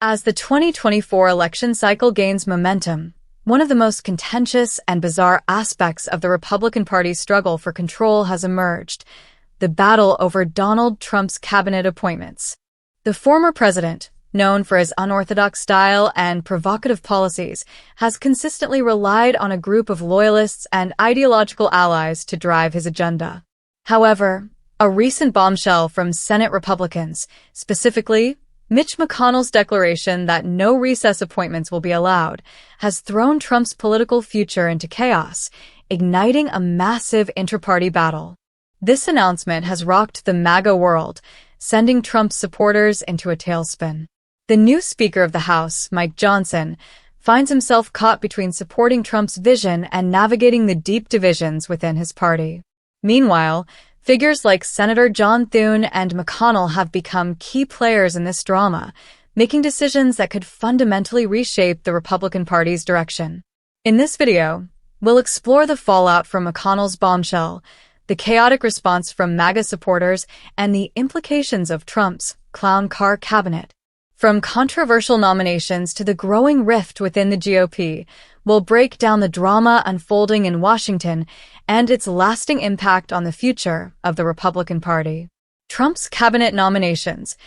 As the 2024 election cycle gains momentum, one of the most contentious and bizarre aspects of the Republican Party's struggle for control has emerged: the battle over Donald Trump's cabinet appointments. The former president, known for his unorthodox style and provocative policies, has consistently relied on a group of loyalists and ideological allies to drive his agenda. However, a recent bombshell from Senate Republicans, specifically Mitch McConnell's declaration that no recess appointments will be allowed, has thrown Trump's political future into chaos, igniting a massive intra-party battle. This announcement has rocked the MAGA world, sending Trump's supporters into a tailspin. The new Speaker of the House, Mike Johnson, finds himself caught between supporting Trump's vision and navigating the deep divisions within his party. Meanwhile, figures like Senator John Thune and McConnell have become key players in this drama, making decisions that could fundamentally reshape the Republican Party's direction. In this video, we'll explore the fallout from McConnell's bombshell, the chaotic response from MAGA supporters, and the implications of Trump's clown car cabinet. From controversial nominations to the growing rift within the GOP, we'll break down the drama unfolding in Washington and its lasting impact on the future of the Republican Party. Trump's cabinet nominations: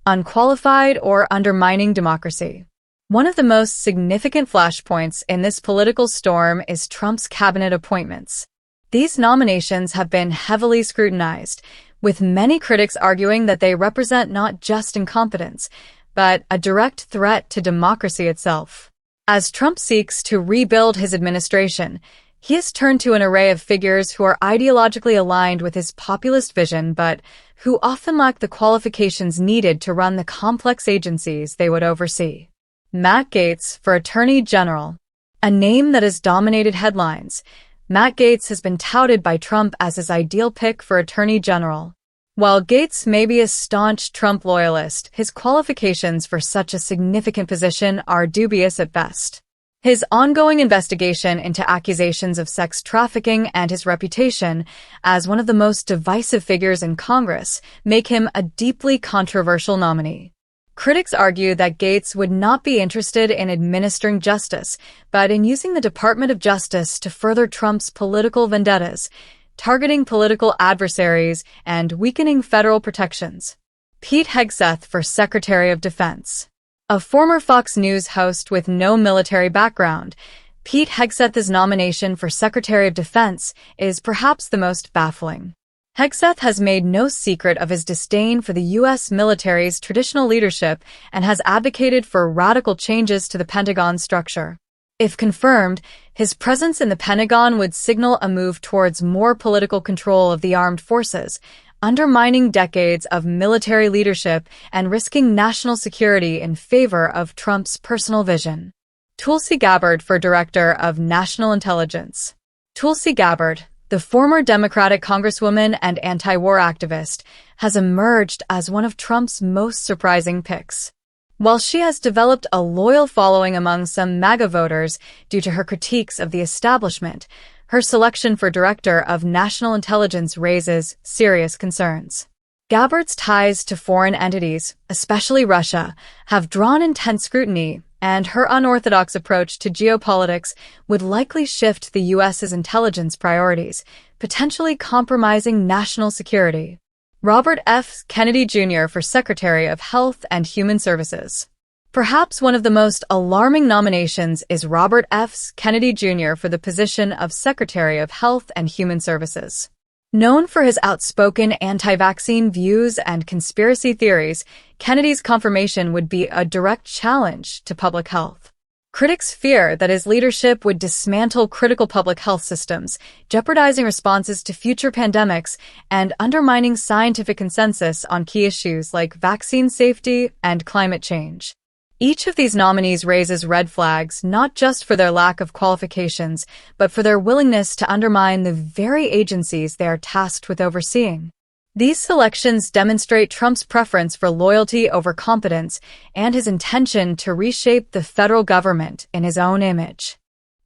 unqualified or undermining democracy. One of the most significant flashpoints in this political storm is Trump's cabinet appointments. These nominations have been heavily scrutinized, with many critics arguing that they represent not just incompetence, but a direct threat to democracy itself. As Trump seeks to rebuild his administration, he has turned to an array of figures who are ideologically aligned with his populist vision but who often lack the qualifications needed to run the complex agencies they would oversee. Matt Gaetz for Attorney General. A name that has dominated headlines, Matt Gaetz has been touted by Trump as his ideal pick for Attorney General. While Gaetz may be a staunch Trump loyalist, his qualifications for such a significant position are dubious at best. His ongoing investigation into accusations of sex trafficking and his reputation as one of the most divisive figures in Congress make him a deeply controversial nominee. Critics argue that Gaetz would not be interested in administering justice, but in using the Department of Justice to further Trump's political vendettas, targeting political adversaries and weakening federal protections. Pete Hegseth for Secretary of Defense. A former Fox News host with no military background, Pete Hegseth's nomination for Secretary of Defense is perhaps the most baffling. Hegseth has made no secret of his disdain for the U.S. military's traditional leadership and has advocated for radical changes to the Pentagon structure. If confirmed, his presence in the Pentagon would signal a move towards more political control of the armed forces, undermining decades of military leadership and risking national security in favor of Trump's personal vision. Tulsi Gabbard for Director of National Intelligence. Tulsi Gabbard, the former Democratic congresswoman and anti-war activist, has emerged as one of Trump's most surprising picks. While she has developed a loyal following among some MAGA voters due to her critiques of the establishment, her selection for Director of National Intelligence raises serious concerns. Gabbard's ties to foreign entities, especially Russia, have drawn intense scrutiny, and her unorthodox approach to geopolitics would likely shift the U.S.'s intelligence priorities, potentially compromising national security. Robert F. Kennedy Jr. for Secretary of Health and Human Services. Perhaps one of the most alarming nominations is Robert F. Kennedy Jr. for the position of Secretary of Health and Human Services. Known for his outspoken anti-vaccine views and conspiracy theories, Kennedy's confirmation would be a direct challenge to public health. Critics fear that his leadership would dismantle critical public health systems, jeopardizing responses to future pandemics and undermining scientific consensus on key issues like vaccine safety and climate change. Each of these nominees raises red flags not just for their lack of qualifications, but for their willingness to undermine the very agencies they are tasked with overseeing. These selections demonstrate Trump's preference for loyalty over competence and his intention to reshape the federal government in his own image.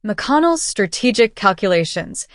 McConnell's strategic calculations: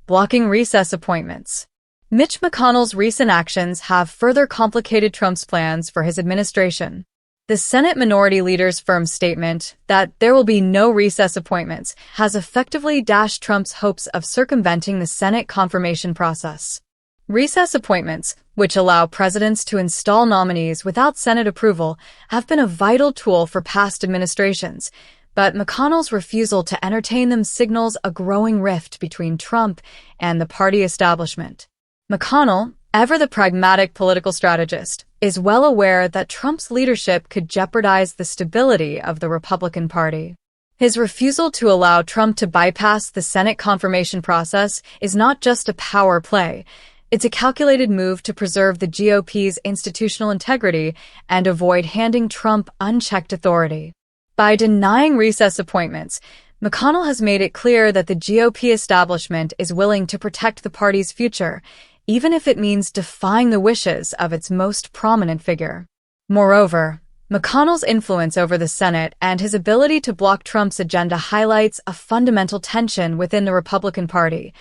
blocking recess appointments. Mitch McConnell's recent actions have further complicated Trump's plans for his administration. The Senate Minority Leader's firm statement that there will be no recess appointments has effectively dashed Trump's hopes of circumventing the Senate confirmation process. Recess appointments, which allow presidents to install nominees without Senate approval, have been a vital tool for past administrations, but McConnell's refusal to entertain them signals a growing rift between Trump and the party establishment. McConnell, ever the pragmatic political strategist, is well aware that Trump's leadership could jeopardize the stability of the Republican Party. His refusal to allow Trump to bypass the Senate confirmation process is not just a power play. It's a calculated move to preserve the GOP's institutional integrity and avoid handing Trump unchecked authority. By denying recess appointments, McConnell has made it clear that the GOP establishment is willing to protect the party's future, even if it means defying the wishes of its most prominent figure. Moreover, McConnell's influence over the Senate and his ability to block Trump's agenda highlights a fundamental tension within the Republican Party: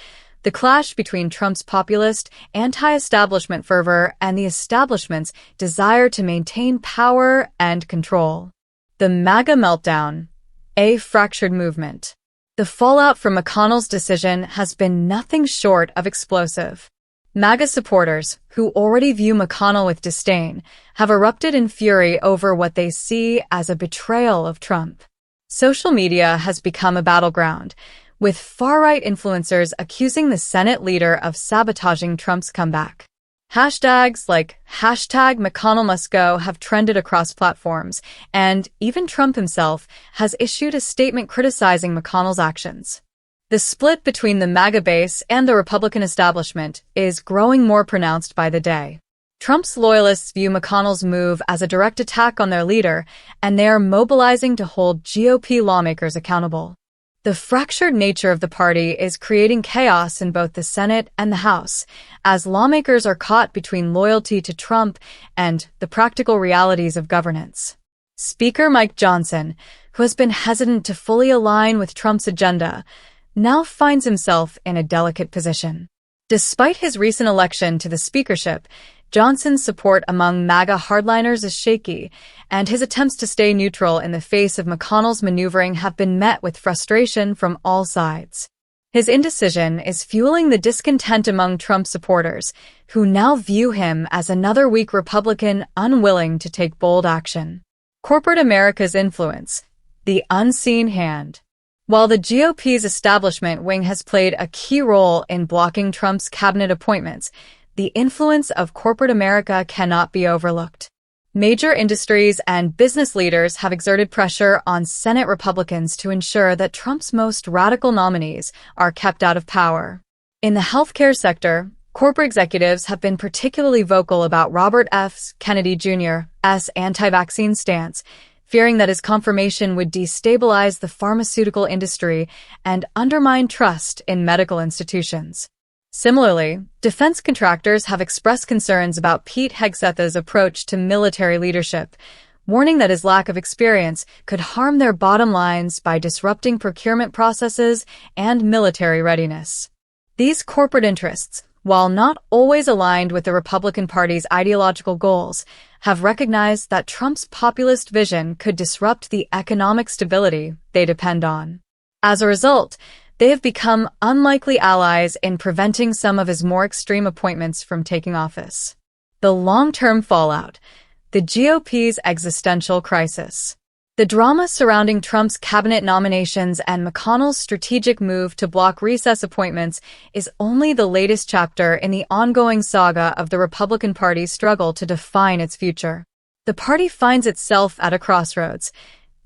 the clash between Trump's populist, anti-establishment fervor and the establishment's desire to maintain power and control. The MAGA meltdown, a fractured movement. The fallout from McConnell's decision has been nothing short of explosive. MAGA supporters, who already view McConnell with disdain, have erupted in fury over what they see as a betrayal of Trump. Social media has become a battleground, with far-right influencers accusing the Senate leader of sabotaging Trump's comeback. Hashtags like #McConnellMustGo have trended across platforms, and even Trump himself has issued a statement criticizing McConnell's actions. The split between the MAGA base and the Republican establishment is growing more pronounced by the day. Trump's loyalists view McConnell's move as a direct attack on their leader, and they are mobilizing to hold GOP lawmakers accountable. The fractured nature of the party is creating chaos in both the Senate and the House, as lawmakers are caught between loyalty to Trump and the practical realities of governance. Speaker Mike Johnson, who has been hesitant to fully align with Trump's agenda, now finds himself in a delicate position. Despite his recent election to the speakership, Johnson's support among MAGA hardliners is shaky, and his attempts to stay neutral in the face of McConnell's maneuvering have been met with frustration from all sides. His indecision is fueling the discontent among Trump supporters, who now view him as another weak Republican unwilling to take bold action. Corporate America's influence, the unseen hand. While the GOP's establishment wing has played a key role in blocking Trump's cabinet appointments, the influence of corporate America cannot be overlooked. Major industries and business leaders have exerted pressure on Senate Republicans to ensure that Trump's most radical nominees are kept out of power. In the healthcare sector, corporate executives have been particularly vocal about Robert F. Kennedy Jr.'s anti-vaccine stance, fearing that his confirmation would destabilize the pharmaceutical industry and undermine trust in medical institutions. Similarly, defense contractors have expressed concerns about Pete Hegseth's approach to military leadership, warning that his lack of experience could harm their bottom lines by disrupting procurement processes and military readiness. These corporate interests, while not always aligned with the Republican Party's ideological goals, have recognized that Trump's populist vision could disrupt the economic stability they depend on. As a result, they have become unlikely allies in preventing some of his more extreme appointments from taking office. The long-term fallout, the GOP's existential crisis. The drama surrounding Trump's cabinet nominations and McConnell's strategic move to block recess appointments is only the latest chapter in the ongoing saga of the Republican Party's struggle to define its future. The party finds itself at a crossroads.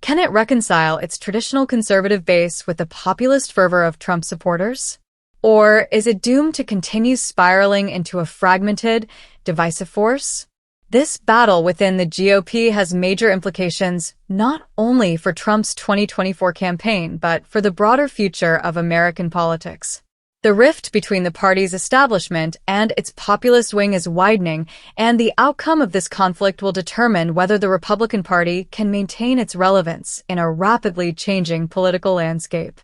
Can it reconcile its traditional conservative base with the populist fervor of Trump supporters? Or is it doomed to continue spiraling into a fragmented, divisive force? This battle within the GOP has major implications not only for Trump's 2024 campaign, but for the broader future of American politics. The rift between the party's establishment and its populist wing is widening, and the outcome of this conflict will determine whether the Republican Party can maintain its relevance in a rapidly changing political landscape.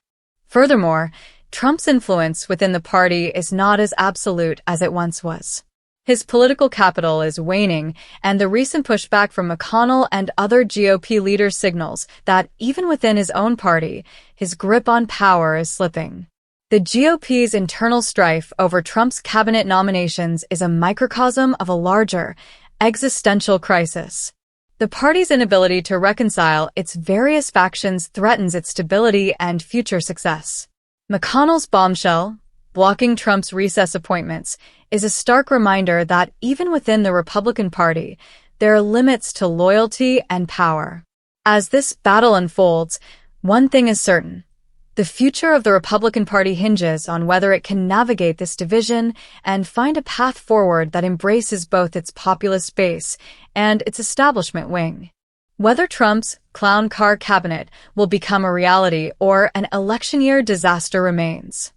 Furthermore, Trump's influence within the party is not as absolute as it once was. His political capital is waning, and the recent pushback from McConnell and other GOP leaders signals that even within his own party, his grip on power is slipping. The GOP's internal strife over Trump's cabinet nominations is a microcosm of a larger, existential crisis. The party's inability to reconcile its various factions threatens its stability and future success. McConnell's bombshell, blocking Trump's recess appointments, is a stark reminder that even within the Republican Party, there are limits to loyalty and power. As this battle unfolds, one thing is certain. The future of the Republican Party hinges on whether it can navigate this division and find a path forward that embraces both its populist base and its establishment wing. Whether Trump's clown car cabinet will become a reality or an election year disaster remains.